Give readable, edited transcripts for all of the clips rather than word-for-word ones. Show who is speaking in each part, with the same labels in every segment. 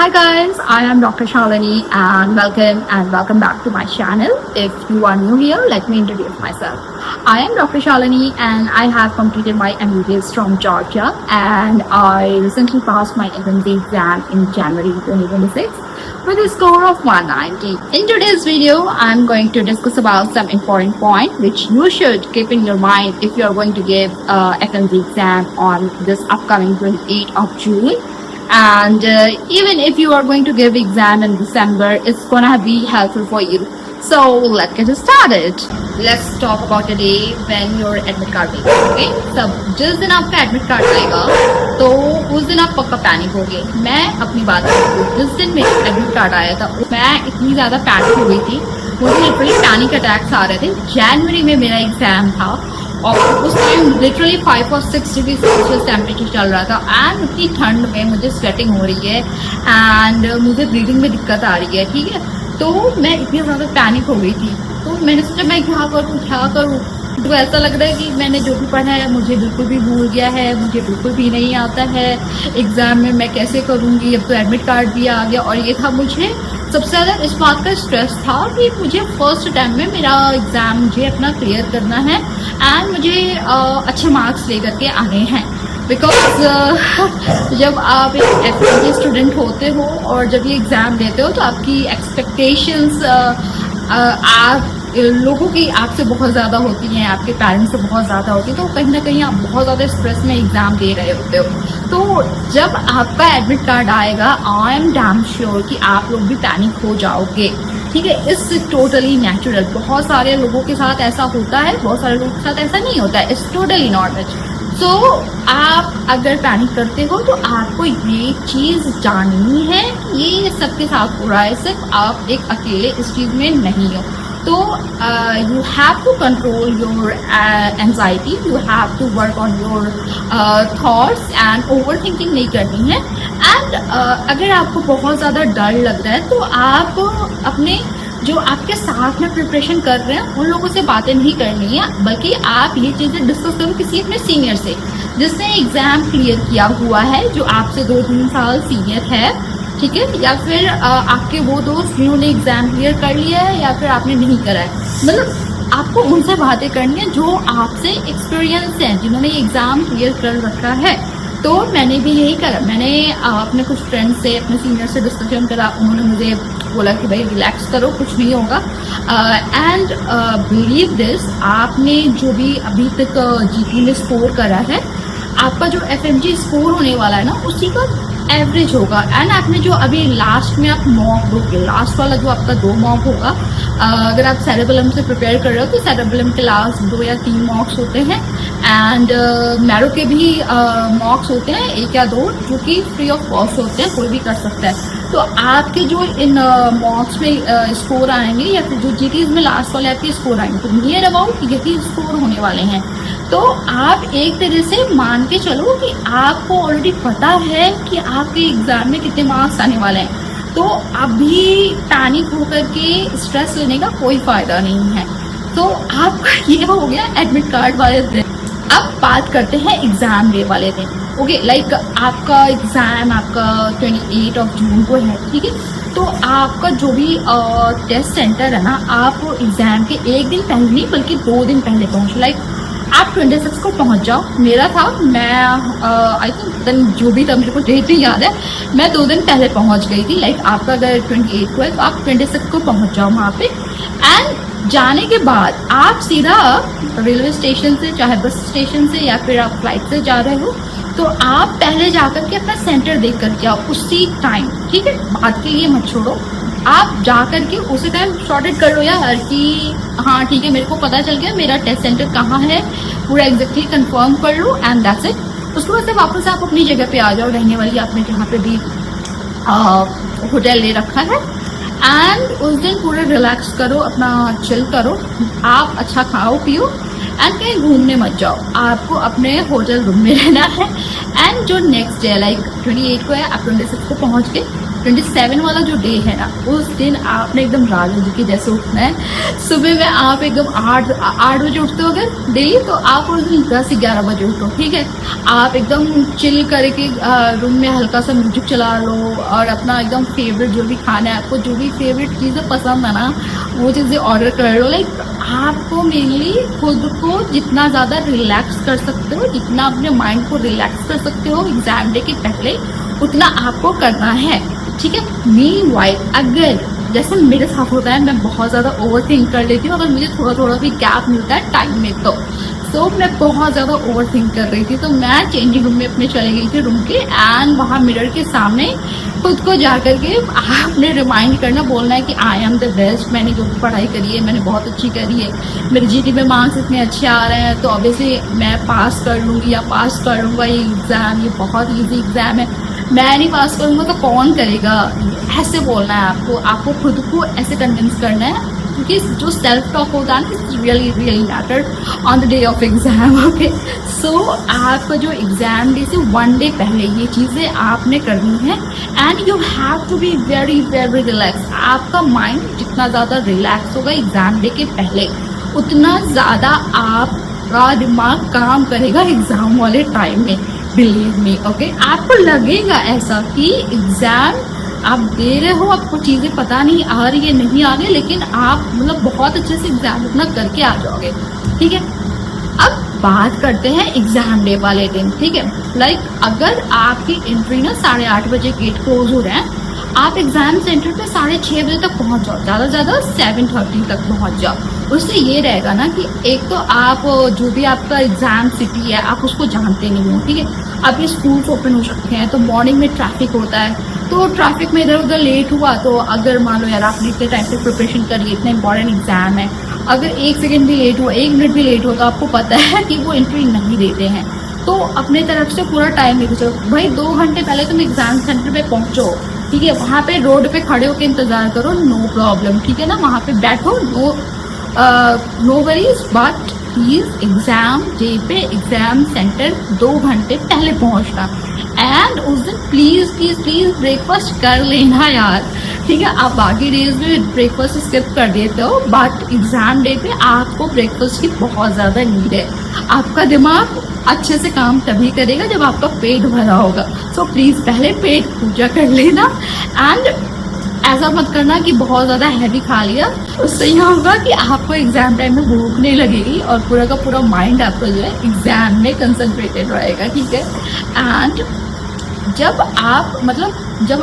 Speaker 1: Hi guys, I am Dr. Shalini and welcome back to my channel. If you are new here, let me introduce myself. I am Dr. Shalini and I have completed my MBBS from Georgia and I recently passed my FMC exam in January 2026 with a score of 190. In today's video, I'm going to discuss about some important points which you should keep in your mind if you are going to give FMC exam on this upcoming 28th of June. And even if you are going to give exam in December, it's gonna be helpful for you. So let's get started. Let's talk about a day when your admit card will come. Okay? So जिस दिन आपका admit card आएगा तो उस दिन आप पक्का panic होगे. मैं अपनी बात करूँ, जिस दिन मेरा admit card आया था मैं इतनी ज़्यादा पैनिक हो गई थी, मुझे लिटरली पैनिक अटैक्स आ रहे थे. जनवरी में मेरा एग्जाम था और उस टाइम लिटरली 5 और 6 डिग्री सेल्सियस टेम्परेचर चल रहा था एंड इतनी ठंड में मुझे स्वेटिंग हो रही है एंड मुझे ब्रीदिंग में दिक्कत आ रही है. ठीक है, तो मैं इतनी ज़्यादा पैनिक हो गई थी. तो मैंने सोचा मैं क्या करूँ. तो ऐसा लग रहा है कि मैंने जो भी पढ़ा है मुझे बिल्कुल भी भूल गया है, मुझे बिल्कुल भी नहीं आता है. एग्ज़ाम में मैं कैसे करूँगी, अब तो एडमिट कार्ड भी आ गया. और ये था, मुझे सबसे ज़्यादा इस बात का स्ट्रेस था कि मुझे फर्स्ट टाइम में मेरा एग्ज़ाम मुझे अपना क्लियर करना है एंड मुझे अच्छे मार्क्स लेकर के आने हैं. बिकॉज जब आप एक एफएमसी स्टूडेंट होते हो और जब ये एग्ज़ाम देते हो तो आपकी एक्सपेक्टेशंस आप लोगों की आपसे बहुत ज़्यादा होती हैं, आपके पेरेंट्स से बहुत ज़्यादा होती है. तो कहीं ना कहीं आप बहुत ज़्यादा स्ट्रेस में एग्ज़ाम दे रहे होते हो. तो जब आपका एडमिट कार्ड आएगा, आई एम डैम श्योर कि आप लोग भी पैनिक हो जाओगे. ठीक है, इट्स टोटली नेचुरल. बहुत सारे लोगों के साथ ऐसा होता है, बहुत सारे लोगों के साथ ऐसा नहीं होता है. It's totally normal. सो आप अगर पैनिक करते हो तो आपको ये चीज़ जाननी है कि ये सबके साथ हो रहा है, सिर्फ आप एक अकेले इस चीज़ में नहीं हो. तो you have to control your anxiety, you have to work on your thoughts and overthinking नहीं करनी है. एंड अगर आपको बहुत ज़्यादा डर लग रहा है तो आप अपने जो आपके साथ में प्रिपरेशन कर रहे हैं उन लोगों से बातें नहीं करनी है, बल्कि आप ये चीज़ें डिस्कस करो किसी अपने सीनियर से जिसने एग्ज़ाम क्लियर किया हुआ है, जो आपसे 2-3 साल सीनियर है. ठीक है, या फिर आपके वो दोस्त जिन्होंने एग्ज़ाम क्लियर कर लिया है या फिर आपने नहीं करा है. मतलब आपको उनसे बातें करनी है जो आपसे एक्सपीरियंस हैं, जिन्होंने एग्ज़ाम क्लियर कर रखा है. तो मैंने भी यही करा. मैंने अपने कुछ फ्रेंड्स से, अपने सीनियर से डिस्कशन करा. उन्होंने मुझे बोला कि भाई रिलैक्स करो, कुछ नहीं होगा. एंड बिलीव दिस, आपने जो भी अभी तक जीपी में स्कोर करा है, आपका जो एफएमजी स्कोर होने वाला है ना, उसी का एवरेज होगा. एंड आपने जो अभी लास्ट में आप मॉक दोगे, लास्ट वाला जो आपका 2 मॉक होगा, अगर आप सेरेबेलम से प्रिपेयर कर रहे हो तो सेरेबेलम के लास्ट 2 या 3 मॉक्स होते हैं एंड मैरो के भी मॉक्स होते हैं 1 या 2, जो कि फ्री ऑफ कॉस्ट होते हैं, कोई भी कर सकता है. तो आपके जो इन मॉक्स में स्कोर आएंगे या फिर जो जीटीज में लास्ट वाले आपके स्कोर आएंगे, तो नियर अबाउट यही स्कोर होने वाले हैं. तो आप एक तरह से मान के चलो कि आपको ऑलरेडी पता है कि आपके एग्ज़ाम में कितने मार्क्स आने वाले हैं. तो अभी पैनिक होकर के स्ट्रेस लेने का कोई फ़ायदा नहीं है. तो आपका ये हो गया एडमिट कार्ड वाले दिन. अब बात करते हैं एग्ज़ाम डे वाले दिन. ओके, लाइक आपका एग्ज़ाम आपका 28 ऑफ जून को है. ठीक है, तो आपका जो भी टेस्ट सेंटर है ना, आप एग्ज़ाम के एक दिन पहले नहीं बल्कि 2 दिन पहले पहुँचो. लाइक आप 26 को पहुंच जाओ. मेरा था, मैं आई थिंक दिन जो भी था, मेरे को डेट नहीं याद है, मैं 2 दिन पहले पहुंच गई थी. लाइक आपका अगर 28 को है तो आप 26 को पहुंच जाओ वहाँ पे. एंड जाने के बाद आप सीधा रेलवे स्टेशन से, चाहे बस स्टेशन से या फिर आप फ्लाइट से जा रहे हो, तो आप पहले जाकर के अपना सेंटर देख कर के आओ उसी टाइम. ठीक है, बात के लिए मत छोड़ो, आप जा कर के उसी टाइम शॉर्टेड कर लो यार कि हाँ ठीक है, मेरे को पता चल गया मेरा टेस्ट सेंटर कहाँ है, पूरा एग्जैक्टली कंफर्म कर लो एंड दैट्स इट. उसके बाद से वापस आप अपनी जगह पे आ जाओ, रहने वाली आपने जहाँ पे भी होटल ले रखा है. एंड उस दिन पूरा रिलैक्स करो, अपना चिल करो, आप अच्छा खाओ पियो एंड कहीं घूमने मत जाओ. आपको अपने होटल रूम में रहना है. एंड जो नेक्स्ट डे लाइक 28 को है, आप 26 को पहुँच गए, 27 वाला जो डे है ना, उस दिन आपने एकदम राजा जी के जैसे उठना है। सुबह में आप एकदम 8 बजे उठते हो अगर डेली, तो आप उस दिन 10-11 बजे उठो, ठीक है। आप एकदम चिल करके रूम में हल्का सा म्यूजिक चला लो और अपना एकदम फेवरेट जो भी खाना है, आपको जो भी फेवरेट चीज़ें पसंद है ना, वो चीज़ें ऑर्डर कर लो। लाइक आपको मेनली खुद को जितना ज़्यादा रिलैक्स कर सकते हो, जितना अपने माइंड को रिलैक्स कर सकते हो एग्जाम डे के पहले, उतना आपको करना है, ठीक है। मीनवाइल अगर जैसे मेरे साथ होता है, मैं बहुत ज़्यादा ओवर थिंक कर लेती हूँ, अगर मुझे थोड़ा थोड़ा भी गैप मिलता है टाइम में तो मैं बहुत ज़्यादा ओवर थिंक कर रही थी, तो मैं चेंजिंग रूम में अपने चले गई थी रूम के, एंड वहाँ मिरर के सामने खुद को जा कर के आपने रिमाइंड करना, बोलना है कि आई एम द बेस्ट, मैंने जो भी पढ़ाई करी है मैंने बहुत अच्छी करी है, मेरे जीटी में मार्क्स इतने अच्छे आ रहे हैं, तो ऑब्वियसली मैं पास कर लूँगी या पास कर लूँगा ये एग्ज़ाम, ये बहुत ईजी एग्ज़ाम है, मैं नहीं पास करूँगा तो कौन करेगा, ऐसे बोलना है आपको खुद को ऐसे कन्विंस करना है, क्योंकि जो सेल्फ टॉक होता है ना, really matter on the day of exam, okay. So आपका जो एग्जाम डे से 1 डे पहले ये चीज़ें आपने करनी है, and you have to be very very relax. आपका माइंड जितना ज़्यादा रिलैक्स होगा एग्जाम डे के पहले, उतना ज़्यादा आपका दिमाग काम करेगा एग्जाम वाले टाइम में, बिलीव मी, ओके। आपको लगेगा ऐसा कि एग्जाम आप दे रहे हो, आपको चीज़ें पता नहीं आ रही है, नहीं आ रही, लेकिन आप मतलब बहुत अच्छे से एग्जाम अपना करके आ जाओगे, ठीक है। अब बात करते हैं एग्जाम डे वाले दिन, ठीक है। लाइक अगर आपकी एंट्री ना 8:30 बजे गेट क्लोज हो रहे हैं, आप एग्जाम सेंटर पे 6:30 बजे तक पहुंच जाओ, ज़्यादा से ज़्यादा 7:30 तक पहुंच जाओ। उससे ये रहेगा ना कि एक तो आप जो भी आपका एग्जाम सिटी है आप उसको जानते नहीं हो, ठीक है। अभी स्कूल्स ओपन हो सकते हैं, तो मॉर्निंग में ट्रैफिक होता है, तो ट्रैफिक में इधर उधर लेट हुआ, तो अगर मान लो यार आपने इतने टाइम से प्रिपरेशन करी, इतना इंपॉर्टेंट एग्जाम है, अगर 1 सेकेंड भी लेट हुआ, 1 मिनट भी लेट हुआ, तो आपको पता है कि वो एंट्री नहीं देते हैं। तो अपने तरफ से पूरा टाइम लेके चलो भाई, 2 घंटे पहले तुम एग्जाम सेंटर पे पहुंचो, ठीक है। वहाँ पे रोड पे खड़े होकर इंतजार करो, नो प्रॉब्लम, ठीक है ना, वहाँ पे बैठो, no worries, but please exam day पे एग्जाम सेंटर 2 घंटे पहले पहुंचना, एंड उस दिन प्लीज प्लीज प्लीज ब्रेकफास्ट कर लेना यार, ठीक है। आप बाकी डेज में ब्रेकफास्ट स्किप कर देते हो, बट एग्जाम डे पे आपको ब्रेकफास्ट की बहुत ज़्यादा नीड है। आपका दिमाग अच्छे से काम तभी करेगा जब आपका पेट भरा होगा, सो प्लीज़ पहले पेट पूजा कर लेना, एंड ऐसा मत करना कि बहुत ज़्यादा हैवी खा लिया, उससे यह होगा कि आपको एग्जाम टाइम में भूख नहीं लगेगी और पूरा का पूरा माइंड आपका जो है एग्जाम में कंसंट्रेटेड रहेगा, ठीक है। एंड जब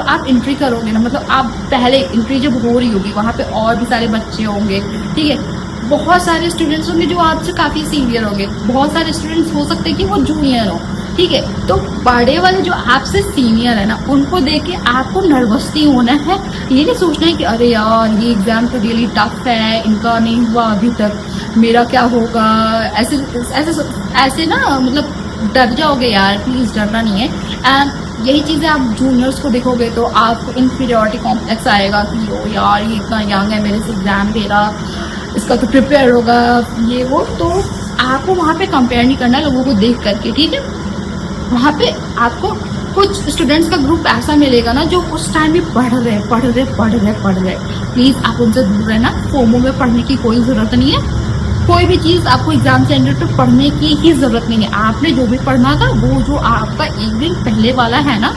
Speaker 1: आप एंट्री करोगे ना, मतलब आप पहले एंट्री जब हो रही होगी, वहाँ पे और भी सारे बच्चे होंगे, ठीक है। बहुत सारे स्टूडेंट्स होंगे जो आपसे काफ़ी सीनियर होंगे, बहुत सारे स्टूडेंट्स हो सकते हैं कि वो जूनियर हो, ठीक है। तो बड़े वाले जो आपसे सीनियर है ना, उनको देख के आपको नर्वस नहीं होना है, ये नहीं सोचना है कि अरे यार ये एग्ज़ाम तो रियली टफ है, इनका नहीं हुआ अभी तक, मेरा क्या होगा, ऐसे ऐसे ऐसे ना मतलब डर जाओगे यार, प्लीज़ डरना नहीं है। एंड यही चीज़ें आप जूनियर्स को देखोगे तो आपको इन्फीरियरिटी कॉम्प्लेक्स आएगा कि ओ यार ये इतना यंग है, मेरे से एग्ज़ाम दे रहा, इसका तो प्रिपेयर होगा, ये वो। तो आपको वहाँ पे कंपेयर नहीं करना लोगों को देख करके, ठीक है। वहाँ पे आपको कुछ स्टूडेंट्स का ग्रुप ऐसा मिलेगा ना जो उस टाइम भी पढ़ रहे, प्लीज़ आप उनसे दूर रहना। फोमो में पढ़ने की कोई ज़रूरत नहीं है, कोई भी चीज़ आपको एग्जाम सेंटर पे पढ़ने की ही ज़रूरत नहीं है। आपने जो भी पढ़ना था वो जो आपका एक दिन पहले वाला है ना,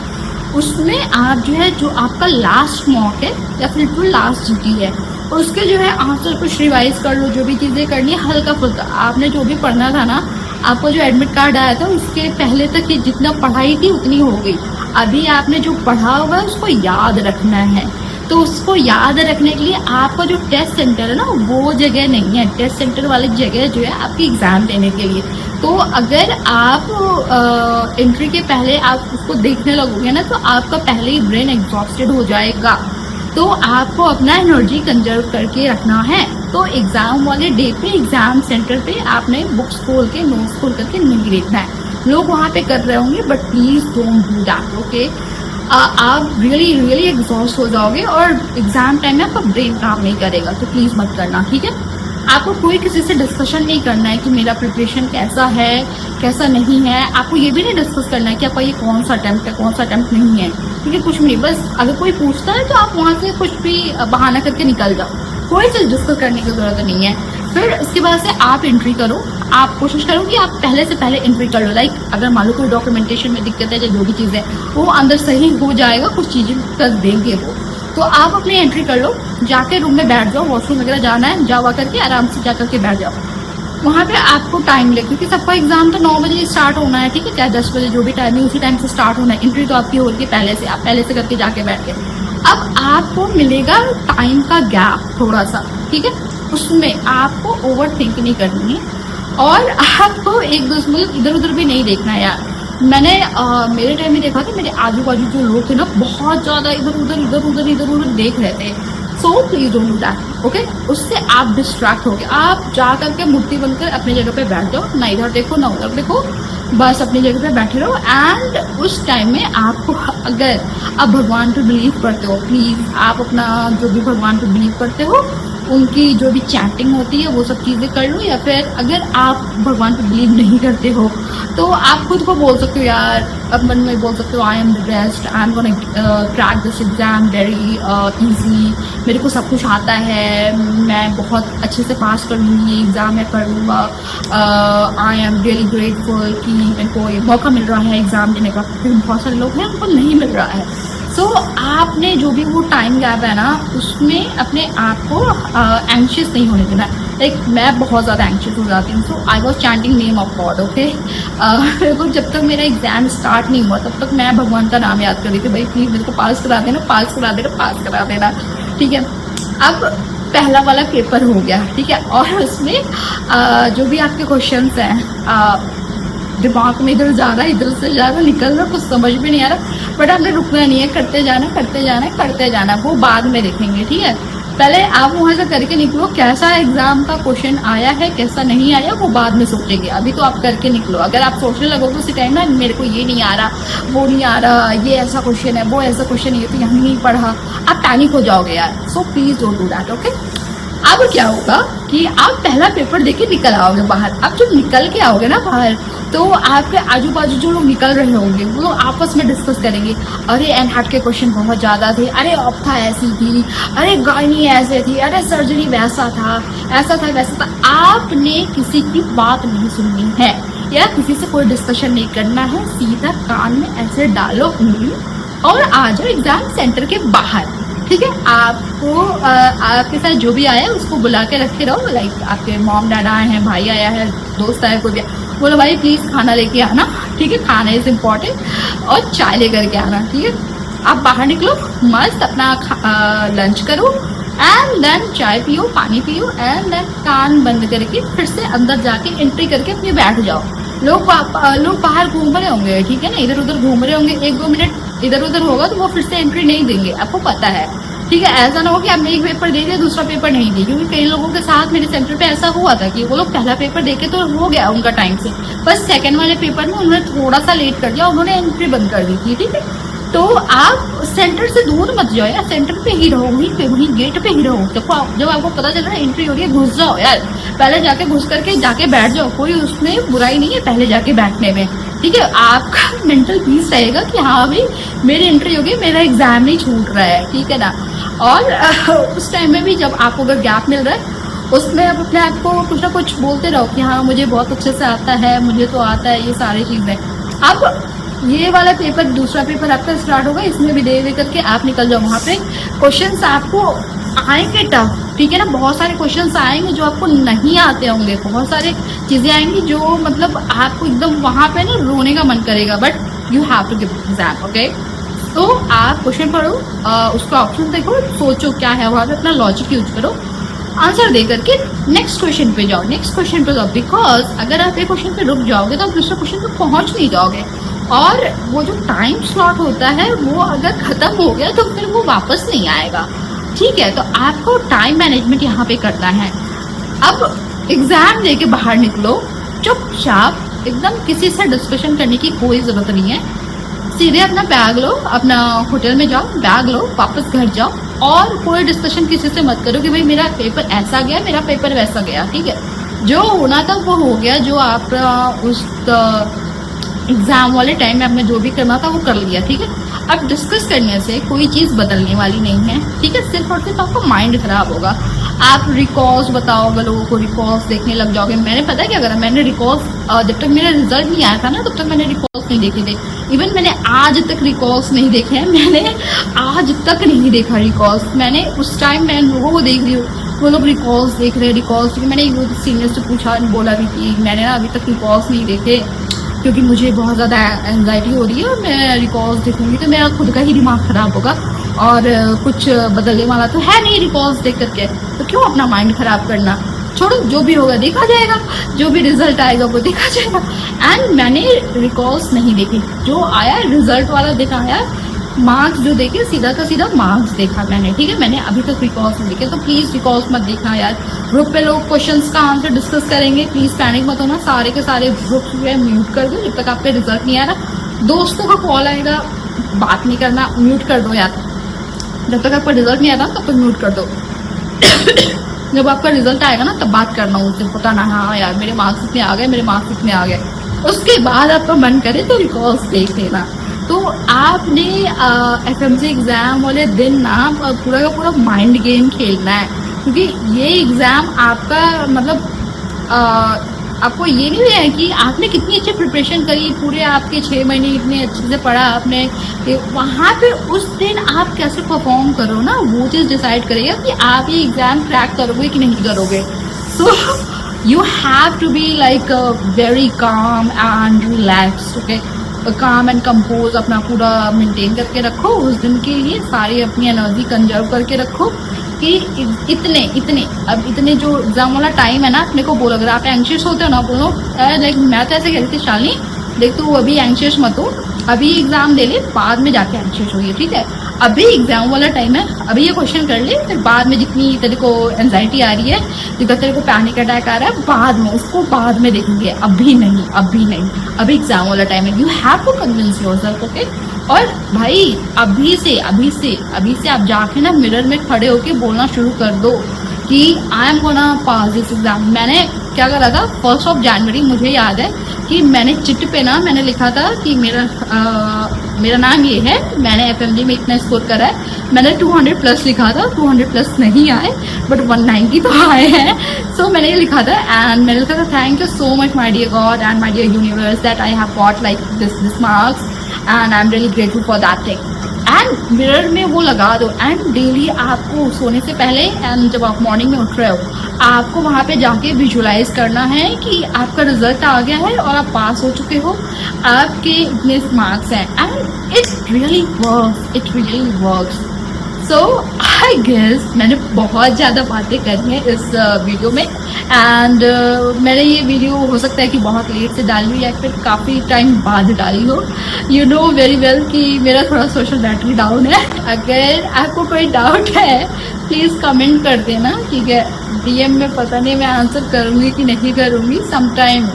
Speaker 1: उसमें आप जो है जो आपका लास्ट मॉक है या फिर जो लास्ट जीटी है, उसके जो है आंसर कुछ रिवाइज कर लो, जो भी चीज़ें करनी है हल्का फुल्का। आपने जो भी पढ़ना था ना, आपको जो एडमिट कार्ड आया था उसके पहले तक ये जितना पढ़ाई थी उतनी हो गई। अभी आपने जो पढ़ा हुआ है उसको याद रखना है, तो उसको याद रखने के लिए आपका जो टेस्ट सेंटर है ना, वो जगह नहीं है। टेस्ट सेंटर वाली जगह जो है आपकी एग्ज़ाम देने के लिए। तो अगर आप एंट्री के पहले आप उसको देखने लगोगे ना, तो आपका पहले ही ब्रेन एग्जॉस्टेड हो जाएगा। तो आपको अपना एनर्जी कंजर्व करके रखना है। तो एग्ज़ाम वाले डे पे एग्ज़ाम सेंटर पे आपने बुक्स खोल के नोट्स खोल करके नहीं देखना है। लोग वहाँ पे कर रहे होंगे, but please don't do that, okay. आप रियली एग्जॉस्ट हो जाओगे और एग्ज़ाम टाइम में आपका ब्रेन काम नहीं करेगा, तो प्लीज़ मत करना, ठीक है। आपको कोई किसी से डिस्कशन नहीं करना है कि मेरा प्रिपरेशन कैसा है कैसा नहीं है। आपको ये भी नहीं डिस्कस करना है कि आपका ये कौन सा अटेम्प्ट है कौन सा अटेम्प्ट नहीं है, ठीक है, कुछ भी नहीं। बस अगर कोई पूछता है तो आप वहाँ से कुछ भी बहाना करके निकल जाओ, कोई चीज़ डिस्कस करने की ज़रूरत नहीं है। फिर उसके बाद से आप एंट्री करो, आप कोशिश करो कि आप पहले से पहले एंट्री कर लो। लाइक अगर मान लो कोई डॉक्यूमेंटेशन में दिक्कत है या जो भी चीज़ है वो अंदर सही हो जाएगा, कुछ चीज़ें कर देंगे वो, तो आप अपनी एंट्री कर लो, जाके रूम में बैठ जाओ, वॉशरूम वगैरह जाना है जावा करके आराम से जा करके बैठ जाओ। वहाँ पे आपको टाइम लगे क्योंकि सबका एग्जाम तो 9 बजे स्टार्ट होना है, ठीक है, चाहे 10 बजे जो भी टाइम है उसी टाइम से स्टार्ट होना है। एंट्री तो आपकी हो रही है पहले से, आप पहले से करके जाके बैठ गए। अब आपको मिलेगा टाइम का गैप थोड़ा सा, ठीक है, उसमें आपको ओवर थिंक नहीं करनी है और आपको एक दूसरे इधर उधर भी नहीं देखना है यार। मैंने मेरे टाइम में देखा कि मेरे आजू बाजू जो लोग थे ना बहुत ज़्यादा इधर उधर देख रहे थे। So please don't do that, okay. उससे आप डिस्ट्रैक्ट हो गए, आप जा करके मुट्ठी बनकर अपनी जगह पे बैठ जाओ, ना इधर देखो ना उधर देखो, बस अपनी जगह पे बैठे रहो। एंड उस टाइम में आपको अगर आप भगवान पे बिलीव करते हो, प्लीज़ आप अपना जो भी भगवान पे बिलीव करते हो उनकी जो भी चैटिंग होती है वो सब चीज़ें कर लो। या फिर अगर आप भगवान पे बिलीव नहीं करते हो तो आप खुद को बोल सकते हो यार, अब मन में बोल सकते हो I am the best, I am gonna crack this exam very easy, मेरे को सब कुछ आता है, मैं बहुत अच्छे से पास कर लूँगी एग्ज़ाम, मैं कर लूँगा, आई एम रियली ग्रेटफुल कि मेरे को ये मौका मिल रहा है एग्ज़ाम देने का। फिर बहुत सारे लोग हैं उनको नहीं मिल रहा है। सो आपने जो भी वो टाइम गैप है ना उसमें अपने आप को एंशियस नहीं होने देना। लाइक मैं बहुत ज़्यादा एंशियस हो जाती हूँ, so I was chanting name of God, okay. मेरे को जब तक मेरा एग्जाम स्टार्ट नहीं हुआ तब तक मैं भगवान का नाम याद कर रही थी, भाई प्लीज़ मेरे को पास करा देना, पास करा देना, पास करा देना, ठीक है। अब पहला वाला पेपर हो गया, ठीक है, और उसमें जो भी आपके क्वेश्चंस हैं दिमाग में इधर जा रहा है इधर से जा रहा निकल रहा, कुछ समझ भी नहीं आ रहा, बट आपने रुकना नहीं है, करते जाना करते जाना करते जाना, वो बाद में देखेंगे, ठीक है। पहले आप वहाँ से करके निकलो, कैसा एग्जाम का क्वेश्चन आया है कैसा नहीं आया वो बाद में सोचेंगे, अभी तो आप करके निकलो। अगर आप सोचने लगोगे उसी टाइम ना मेरे को ये नहीं आ रहा वो नहीं आ रहा, ये ऐसा क्वेश्चन है वो ऐसा क्वेश्चन है, ये तो यहाँ नहीं पढ़ा, आप पैनिक हो जाओगे यार। So please don't do that, okay. अब क्या होगा कि आप पहला पेपर देके निकल आओगे बाहर। अब जब निकल के आओगे ना बाहर तो आपके आजू बाजू जो लोग निकल रहे होंगे वो लोग आपस में डिस्कस करेंगे, अरे एनहार्ट के क्वेश्चन बहुत ज़्यादा थे, अरे ऑप्था ऐसी थी, अरे गायनी ऐसे थी, अरे सर्जरी वैसा था, ऐसा था वैसा था। आपने किसी की बात नहीं सुननी है या किसी से कोई डिस्कशन नहीं करना है, सीधा कान में ऐसे डालो उंगली और आ जाओ एग्जाम सेंटर के बाहर, ठीक है। आपको आपके साथ जो भी आया है उसको बुला के रखे रहो, लाइक आपके मॉम डैड आए हैं, भाई आया है, दोस्त आया, कोई भी, बोलो भाई प्लीज़ खाना लेके आना, ठीक है, खाना इज़ इम्पॉर्टेंट, और चाय लेकर के आना, ठीक है। आप बाहर निकलो, मस्त अपना लंच करो एंड देन चाय पियो, पानी पियो एंड देन कान बंद करके फिर से अंदर जाके एंट्री करके अपने बैठ जाओ। लोग बाहर घूम रहे होंगे, ठीक है ना, इधर उधर घूम रहे होंगे, 1-2 मिनट इधर उधर होगा तो वो फिर से एंट्री नहीं देंगे, आपको पता है, ठीक है। ऐसा ना हो कि आपने एक पेपर दे दिया दूसरा पेपर नहीं दी, क्योंकि कई लोगों के साथ मेरे सेंटर पे ऐसा हुआ था कि वो लोग पहला पेपर देके तो हो गया उनका टाइम से, बस सेकंड वाले पेपर में उन्होंने थोड़ा सा लेट कर दिया, उन्होंने एंट्री बंद कर दी थी, ठीक है। तो आप सेंटर से दूर मत जाओ यार, सेंटर पे ही रहो, वहीं गेट पे ही रहो। जब आपको पता चल रहा है एंट्री हो रही है घुस जाओ यार, पहले जाके घुस करके जाके बैठ जाओ, कोई उसमें बुराई नहीं है पहले जाके बैठने में, ठीक है। आपका मेंटल पीस रहेगा कि हाँ भाई मेरी एंट्री हो गई, मेरा एग्जाम नहीं छूट रहा है, ठीक है ना। और उस टाइम में भी जब आपको अगर गैप मिल रहा है उसमें आप अपने आप को कुछ ना कुछ बोलते रहो कि हाँ मुझे बहुत अच्छे से आता है, मुझे तो आता है ये सारी चीज़ें। अब ये वाला पेपर दूसरा पेपर आपका स्टार्ट होगा, इसमें भी दे करके आप निकल जाओ। वहाँ पे क्वेश्चंस आपको आएंगे टफ, ठीक है ना, बहुत सारे क्वेश्चंस आएंगे जो आपको नहीं आते होंगे, बहुत सारे चीज़ें आएंगी जो मतलब आपको एकदम वहाँ पे ना रोने का मन करेगा, but you have to give exam, okay. तो आप क्वेश्चन पढ़ो, उसका ऑप्शन देखो, सोचो क्या है वहाँ पे, अपना लॉजिक यूज करो, आंसर दे करके नेक्स्ट क्वेश्चन पे जाओ, नेक्स्ट क्वेश्चन पे जाओ। बिकॉज अगर आप एक क्वेश्चन पे रुक जाओगे तो आप दूसरे क्वेश्चन पे पहुंच नहीं जाओगे, और वो जो टाइम स्लॉट होता है वो अगर खत्म हो गया तो फिर वो वापस नहीं आएगा, ठीक है। तो आपको टाइम मैनेजमेंट यहाँ पे करना है। अब एग्जाम देके बाहर निकलो चुपचाप, एकदम किसी से डिस्कशन करने की कोई ज़रूरत नहीं है, सीधे अपना बैग लो, अपना होटल में जाओ, बैग लो, वापस घर जाओ, और कोई डिस्कशन किसी से मत करो कि भाई मेरा पेपर ऐसा गया, मेरा पेपर वैसा गया, ठीक है। जो होना था वो हो गया, जो आप उस एग्ज़ाम वाले टाइम में आपने जो भी करना था वो कर लिया, ठीक है। अब डिस्कस करने से कोई चीज़ बदलने वाली नहीं है, ठीक है। सिर्फ और सिर्फ आपका माइंड खराब होगा। आप रिकॉर्ड्स बताओगे लोगों को, रिकॉर्ड्स देखने लग जाओगे। मैंने पता है क्या करा, मैंने रिकॉर्ड्स जब तक मेरा रिजल्ट नहीं आया था ना तब तक मैंने रिकॉर्ड्स नहीं देखे थे। इवन मैंने आज तक रिकॉर्ड्स नहीं देखे हैं, मैंने आज तक नहीं देखा रिकॉर्ड्स। मैंने उस टाइम मैं लोगों को देख रही हूँ, वो लोग रिकॉर्ड्स देख रहे हैं, रिकॉर्ड्स। मैंने सीनियर से पूछा, बोला भी कि मैंने ना अभी तक रिकॉर्ड्स नहीं देखे क्योंकि मुझे बहुत ज़्यादा एंजाइटी हो रही है, और मैं रिकॉर्ड्स देखूंगी तो मेरा खुद का ही दिमाग ख़राब होगा और कुछ बदलने वाला तो है नहीं रिकॉर्ड्स देख करके, तो क्यों अपना माइंड ख़राब करना। छोड़ो, जो भी होगा देखा जाएगा, जो भी रिजल्ट आएगा वो देखा जाएगा। एंड मैंने रिकॉर्ड्स नहीं देखे, जो आया रिजल्ट वाला देखा आया, मार्क्स जो देखे सीधा का सीधा मार्क्स देखा मैंने, ठीक है। मैंने अभी तक रिकॉर्ड्स नहीं देखे, तो प्लीज़ रिकॉर्ड्स मत देखना यार। ग्रुप पे लोग क्वेश्चंस का आंसर डिस्कस करेंगे, प्लीज़ पैनिक मत होना। सारे के सारे ग्रुप्स में म्यूट कर दो जब तक आपका रिजल्ट नहीं आ रहा। दोस्तों का कॉल आएगा, बात नहीं करना, म्यूट कर दो यार। जब तक आपका रिजल्ट नहीं आ रहा तब तक म्यूट कर दो। जब आपका रिजल्ट आएगा ना तब बात करना उससे, बताना हाँ यार मेरे मार्क्स इतने आ गए, मेरे मार्क्स इतने आ गए। उसके बाद आपका मन करे तो रिकॉर्ड्स देख लेना। तो आपने FMC एग्ज़ाम वाले दिन ना पूरा का पूरा माइंड गेम खेलना है, क्योंकि ये एग्ज़ाम आपका मतलब आपको ये नहीं है कि आपने कितनी अच्छी प्रिपरेशन करी, पूरे आपके 6 महीने इतने अच्छे से पढ़ा आपने, वहाँ पे उस दिन आप कैसे परफॉर्म करो ना, वो चीज़ डिसाइड करेगा कि आप ये एग्ज़ाम क्रैक करोगे कि नहीं करोगे। So you have to be like very calm and relax, okay. Calm and compose अपना पूरा मेंटेन करके रखो उस दिन के लिए, सारी अपनी एनर्जी कंजर्व करके रखो कि इतने जो एग्जाम वाला टाइम है ना, अपने को बोलो। अगर आप एंशियस होते हो ना, बोलो लाइक मैं तो ऐसे कहती थी, शालिनी देख तू अभी एंशियस मत हो, अभी एग्जाम दे ले, बाद में जाके एंशियस होइए, ठीक है। अभी एग्जाम वाला टाइम है, अभी ये क्वेश्चन कर ले, फिर बाद में जितनी तेरे को एंजाइटी आ रही है, जितना तेरे को पैनिक अटैक आ रहा है, बाद में उसको बाद में देखेंगे, अभी नहीं, अभी एग्जाम वाला टाइम है। You have to convince yourself, okay. और भाई अभी से आप जाके ना मिरर में खड़े होके बोलना शुरू कर दो कि I am gonna pass this exam. मैंने क्या करा था, 1 जनवरी मुझे याद है कि मैंने चिट पे ना मैंने लिखा था कि मेरा नाम ये है, मैंने FMG में इतना स्कोर करा है। मैंने 200 प्लस लिखा था, 200 प्लस नहीं आए बट 190 तो आए हैं। सो मैंने ये लिखा था एंड मैंने लिखा था thank you so much my dear God and my dear universe that I have got like this marks and I am really grateful for that thing. एंड मिरर में वो लगा दो एंड डेली आपको सोने से पहले एंड जब आप मॉर्निंग में उठ रहे हो, आपको वहाँ पे जाके विजुलाइज करना है कि आपका रिजल्ट आ गया है और आप पास हो चुके हो, आपके इतने मार्क्स हैं। And it really works. So I guess मैंने बहुत ज़्यादा बातें करी हैं इस वीडियो में एंड मैंने ये वीडियो हो सकता है कि बहुत लेट से डाली हो या फिर काफ़ी टाइम बाद डाली हो। यू नो वेरी वेल कि मेरा थोड़ा सोशल बैटरी डाउन है। अगर आपको कोई डाउट है प्लीज़ कमेंट कर देना, ठीक है। DM में पता नहीं मैं आंसर करूँगी कि नहीं करूँगी। Sometime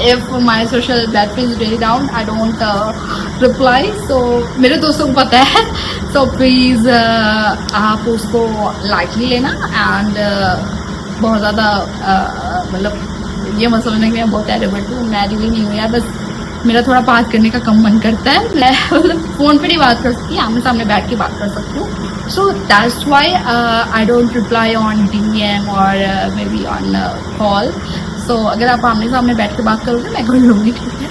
Speaker 1: if my social battery is really down I don't reply, so मेरे दोस्तों को पता है। so please आप उसको lightly लेना and बहुत ज़्यादा मतलब ये मत समझना कि मैं बहुत एरोगेंट हूँ, मैं रियली नहीं हूँ यार। बस मेरा थोड़ा बात करने का कम मन करता है, मैं मतलब फ़ोन पे नहीं बात कर सकती, आमने सामने बैठ के बात कर सकती हूँ। So that's why I don't reply on DM और मे बी ऑन कॉल। सो अगर आप आमने सामने बैठ के बात करोगे मैं कर लूँगी, ठीक है।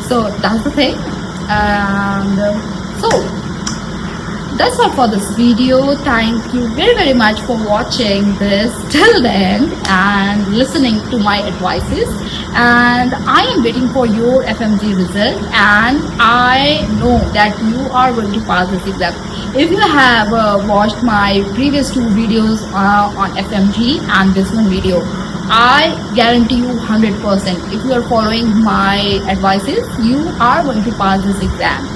Speaker 1: So that's the thing and so that's all for this video. Thank you very much for watching this till the end and listening to my advices, and I am waiting for your FMG result and I know that you are going to pass this exam. If you have watched my previous 2 videos on FMG and this one video, I guarantee you 100% if you are following my advices you are going to pass this exam.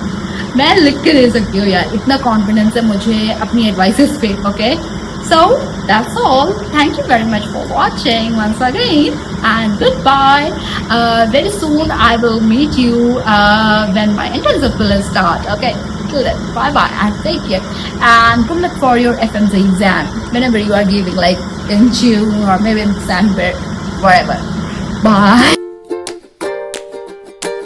Speaker 1: मैं लिख के दे सकती हूँ यार, इतना confidence है मुझे अपनी एडवाइसेस पे, okay. So that's all, thank you very much for watching once again and goodbye. Very soon I will meet you when my internship will start, okay. Till then, bye bye and take care. And good luck for your FMC exam whenever you are giving, like in June or maybe in December, wherever. Bye.